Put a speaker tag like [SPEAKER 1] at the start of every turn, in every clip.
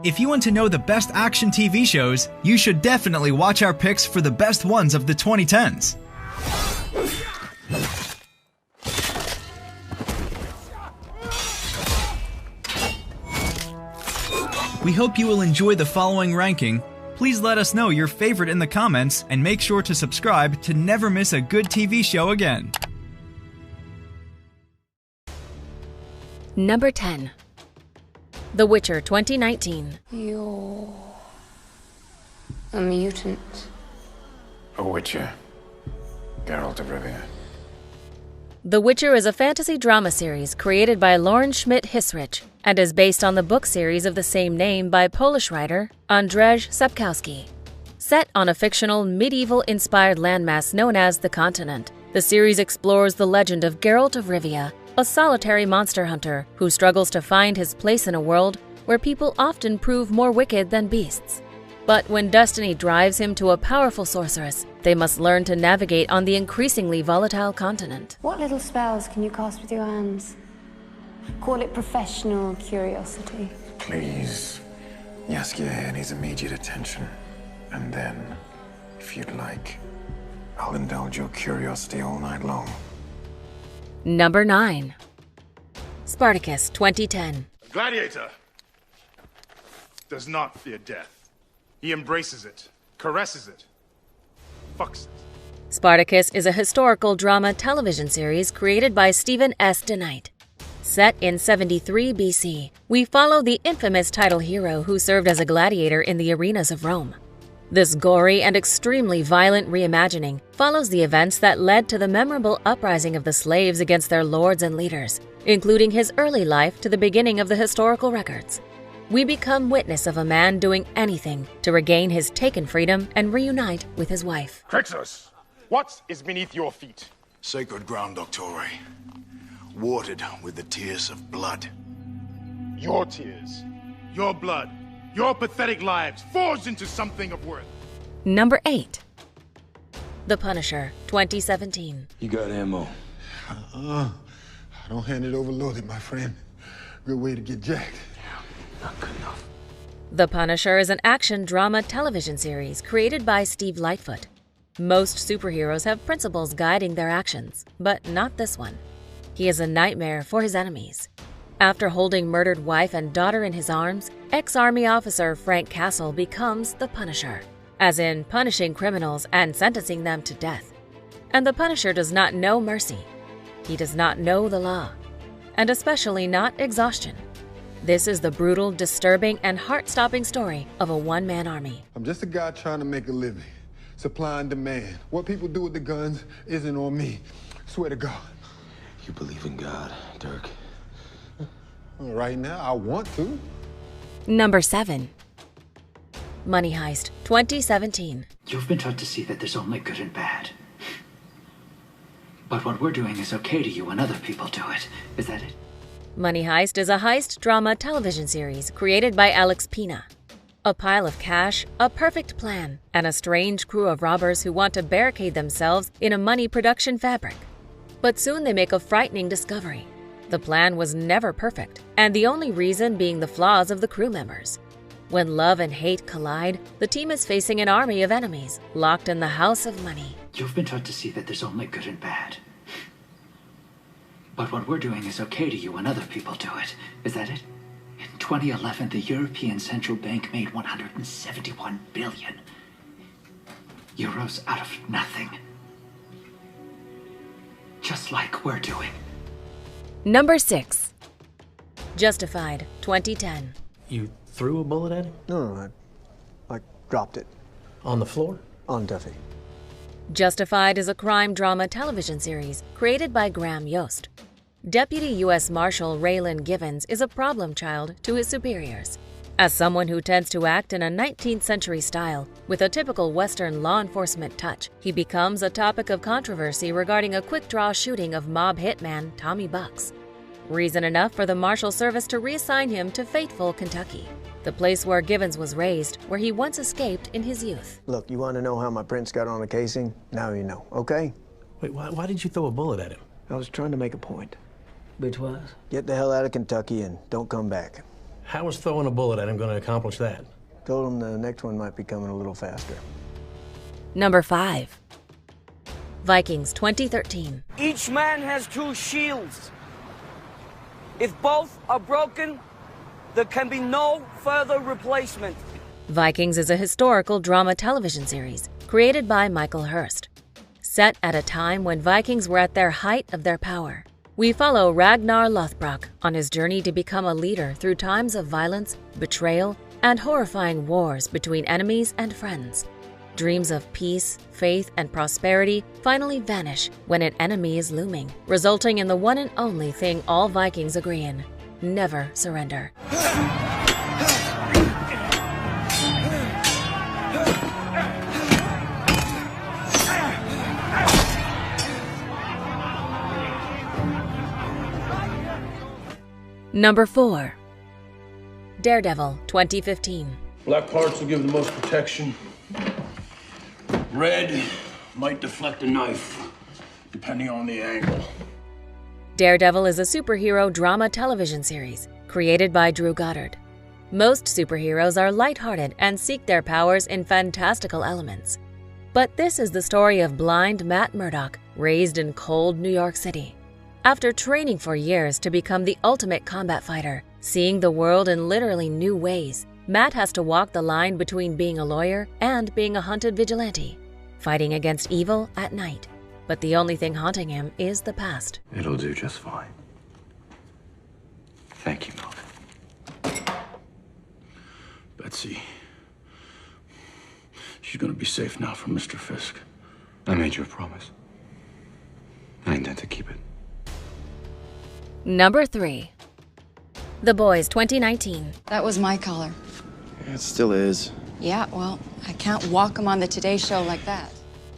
[SPEAKER 1] If you want to know the best action TV shows, you should definitely watch our picks for the best ones of the 2010s. We hope you will enjoy the following ranking. Please let us know your favorite in the comments and make sure to subscribe to never miss a good TV show again.
[SPEAKER 2] Number 10. The Witcher 2019.
[SPEAKER 3] You're a mutant.
[SPEAKER 4] A Witcher. Geralt of Rivia.
[SPEAKER 2] The Witcher is a fantasy drama series created by Lauren Schmidt-Hissrich and is based on the book series of the same name by Polish writer Andrzej Sapkowski. Set on a fictional, medieval-inspired landmass known as the Continent, the series explores the legend of Geralt of Rivia, a solitary monster hunter who struggles to find his place in a world where people often prove more wicked than beasts. But when destiny drives him to a powerful sorceress, they must learn to navigate on the increasingly volatile continent.
[SPEAKER 3] What little spells can you cast with your hands? Call it professional curiosity.
[SPEAKER 4] Please. Jaskier needs immediate attention. And then, if you'd like, I'll indulge your curiosity all night long.
[SPEAKER 2] Number 9. Spartacus 2010.
[SPEAKER 5] Gladiator does not fear death. He embraces it, caresses it, fucks it.
[SPEAKER 2] Spartacus is a historical drama television series created by Stephen S. DeKnight. Set in 73 BC, we follow the infamous title hero who served as a gladiator in the arenas of Rome. This gory and extremely violent reimagining follows the events that led to the memorable uprising of the slaves against their lords and leaders, including his early life to the beginning of the historical records. We become witness of a man doing anything to regain his taken freedom and reunite with his wife.
[SPEAKER 5] Crixus, what is beneath your feet?
[SPEAKER 6] Sacred ground, Doctore. Watered with the tears of blood.
[SPEAKER 5] Your tears, your blood, your pathetic lives forged into something of worth.
[SPEAKER 2] Number 8. The Punisher 2017.
[SPEAKER 7] You got ammo.
[SPEAKER 6] I don't hand it over loaded, my friend. Good way to get jacked.
[SPEAKER 7] Not good enough.
[SPEAKER 2] The Punisher is an action drama television series created by Steve Lightfoot. Most superheroes have principles guiding their actions, but not this one. He is a nightmare for his enemies. After holding murdered wife and daughter in his arms, ex-Army officer Frank Castle becomes the Punisher, as in punishing criminals and sentencing them to death. And the Punisher does not know mercy. He does not know the law, and especially not exhaustion. This is the brutal, disturbing, and heart-stopping story of a one-man army.
[SPEAKER 6] I'm just a guy trying to make a living. Supply and demand. What people do with the guns isn't on me. Swear to God.
[SPEAKER 7] You believe in God, Dirk?
[SPEAKER 6] Right now, I want to.
[SPEAKER 2] Number 7. Money Heist 2017.
[SPEAKER 8] You've been taught to see that there's only good and bad. But what we're doing is okay to you when other people do it. Is that it?
[SPEAKER 2] Money Heist is a heist drama television series created by Alex Pina. A pile of cash, a perfect plan, and a strange crew of robbers who want to barricade themselves in a money production fabric. But soon they make a frightening discovery. The plan was never perfect, and the only reason being the flaws of the crew members. When love and hate collide, the team is facing an army of enemies, locked in the House of Money.
[SPEAKER 8] You've been taught to see that there's only good and bad. But what we're doing is okay to you when other people do it. Is that it? In 2011, the European Central Bank made 171 billion euros out of nothing. Just like we're doing.
[SPEAKER 2] Number 6. Justified 2010.
[SPEAKER 9] You threw a bullet at him?
[SPEAKER 10] No, I dropped it.
[SPEAKER 9] On the floor?
[SPEAKER 10] On Duffy.
[SPEAKER 2] Justified is a crime drama television series created by Graham Yost. Deputy U.S. Marshal Raylan Givens is a problem child to his superiors. As someone who tends to act in a 19th century style with a typical Western law enforcement touch, he becomes a topic of controversy regarding a quick-draw shooting of mob hitman Tommy Bucks. Reason enough for the Marshal Service to reassign him to Fayetteville, Kentucky, the place where Givens was raised, where he once escaped in his youth.
[SPEAKER 10] Look, you want to know how my prints got on the casing? Now you know, okay?
[SPEAKER 9] Wait, why did you throw a bullet at him?
[SPEAKER 10] I was trying to make a point.
[SPEAKER 9] Which was?
[SPEAKER 10] Get the hell out of Kentucky and don't come back.
[SPEAKER 9] How was throwing a bullet at him going to accomplish that?
[SPEAKER 10] Told him the next one might be coming a little faster.
[SPEAKER 2] Number 5. Vikings 2013.
[SPEAKER 11] Each man has 2 shields. If both are broken, there can be no further replacement.
[SPEAKER 2] Vikings is a historical drama television series created by Michael Hurst. Set at a time when Vikings were at their height of their power, we follow Ragnar Lothbrok on his journey to become a leader through times of violence, betrayal, and horrifying wars between enemies and friends. Dreams of peace, faith, and prosperity finally vanish when an enemy is looming, resulting in the one and only thing all Vikings agree in: never surrender. Number 4. Daredevil 2015.
[SPEAKER 12] Black parts will give the most protection. Red might deflect a knife, depending on the angle.
[SPEAKER 2] Daredevil is a superhero drama television series created by Drew Goddard. Most superheroes are lighthearted and seek their powers in fantastical elements. But this is the story of blind Matt Murdock, raised in cold New York City. After training for years to become the ultimate combat fighter, seeing the world in literally new ways, Matt has to walk the line between being a lawyer and being a hunted vigilante, fighting against evil at night. But the only thing haunting him is the past.
[SPEAKER 7] It'll do just fine. Thank you, Melvin.
[SPEAKER 12] Betsy. She's gonna be safe now from Mr. Fisk.
[SPEAKER 7] I made you a promise. I intend to keep it.
[SPEAKER 2] Number 3. The Boys 2019.
[SPEAKER 13] That was my color.
[SPEAKER 7] It still is.
[SPEAKER 13] Yeah, well, I can't walk him on the Today Show like that.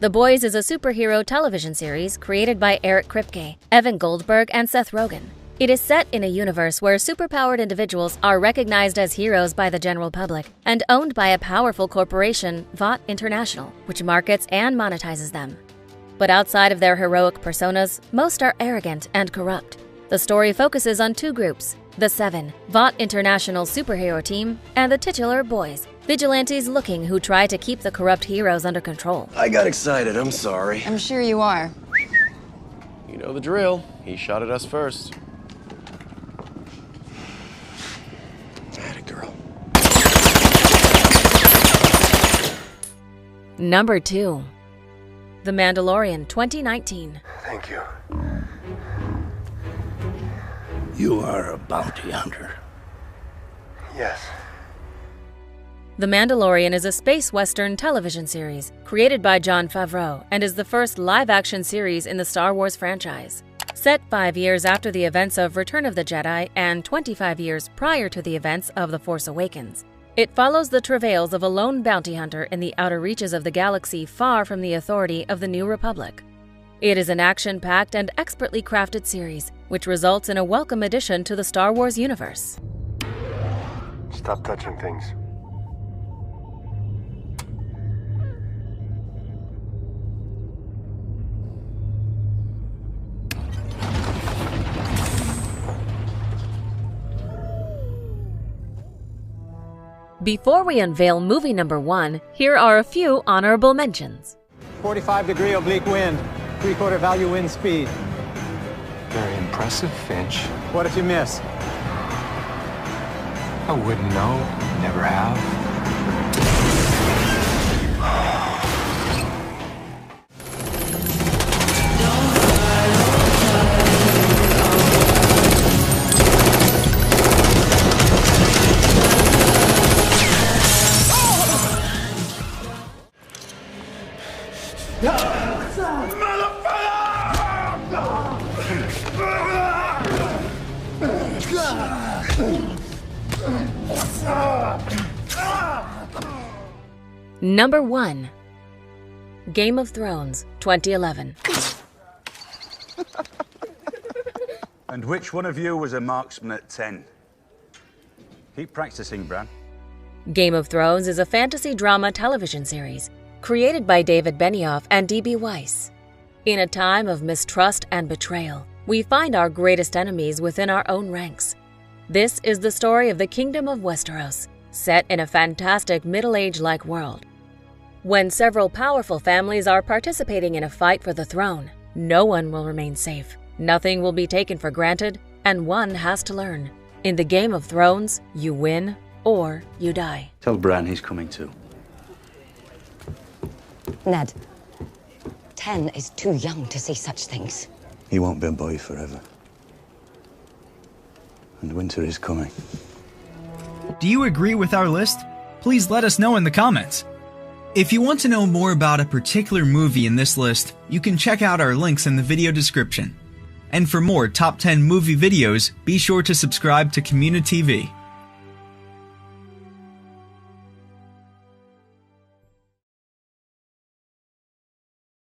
[SPEAKER 2] The Boys is a superhero television series created by Eric Kripke, Evan Goldberg, and Seth Rogen. It is set in a universe where superpowered individuals are recognized as heroes by the general public and owned by a powerful corporation, Vought International, which markets and monetizes them. But outside of their heroic personas, most are arrogant and corrupt. The story focuses on 2 groups: the Seven, Vought International superhero team, and the titular Boys, vigilantes looking who try to keep the corrupt heroes under control.
[SPEAKER 7] I got excited, I'm sorry.
[SPEAKER 13] I'm sure you are.
[SPEAKER 7] You know the drill. He shot at us first. Atta girl.
[SPEAKER 2] Number 2. The Mandalorian 2019.
[SPEAKER 6] Thank you.
[SPEAKER 12] You are a bounty hunter.
[SPEAKER 6] Yes.
[SPEAKER 2] The Mandalorian is a space western television series created by Jon Favreau and is the first live-action series in the Star Wars franchise. Set 5 years after the events of Return of the Jedi and 25 years prior to the events of The Force Awakens, it follows the travails of a lone bounty hunter in the outer reaches of the galaxy far from the authority of the New Republic. It is an action-packed and expertly crafted series, which results in a welcome addition to the Star Wars universe.
[SPEAKER 6] Stop touching things.
[SPEAKER 2] Before we unveil movie number 1, here are a few honorable mentions.
[SPEAKER 14] 45-degree oblique wind, 3/4 value wind speed.
[SPEAKER 4] Very impressive, Finch.
[SPEAKER 14] What if you miss?
[SPEAKER 4] I wouldn't know. Never have.
[SPEAKER 2] Number 1. Game of Thrones 2011.
[SPEAKER 15] And which one of you was a marksman at 10? Keep practicing, Bran.
[SPEAKER 2] Game of Thrones is a fantasy drama television series created by David Benioff and D.B. Weiss. In a time of mistrust and betrayal, we find our greatest enemies within our own ranks. This is the story of the Kingdom of Westeros, set in a fantastic middle-age-like world. When several powerful families are participating in a fight for the throne, no one will remain safe, nothing will be taken for granted, and one has to learn. In the Game of Thrones, you win or you die.
[SPEAKER 15] Tell Bran he's coming too.
[SPEAKER 16] Ned, 10 is too young to see such things.
[SPEAKER 15] He won't be a boy forever. And winter is coming.
[SPEAKER 1] Do you agree with our list? Please let us know in the comments. If you want to know more about a particular movie in this list, you can check out our links in the video description. And for more top 10 movie videos, be sure to subscribe to Community TV.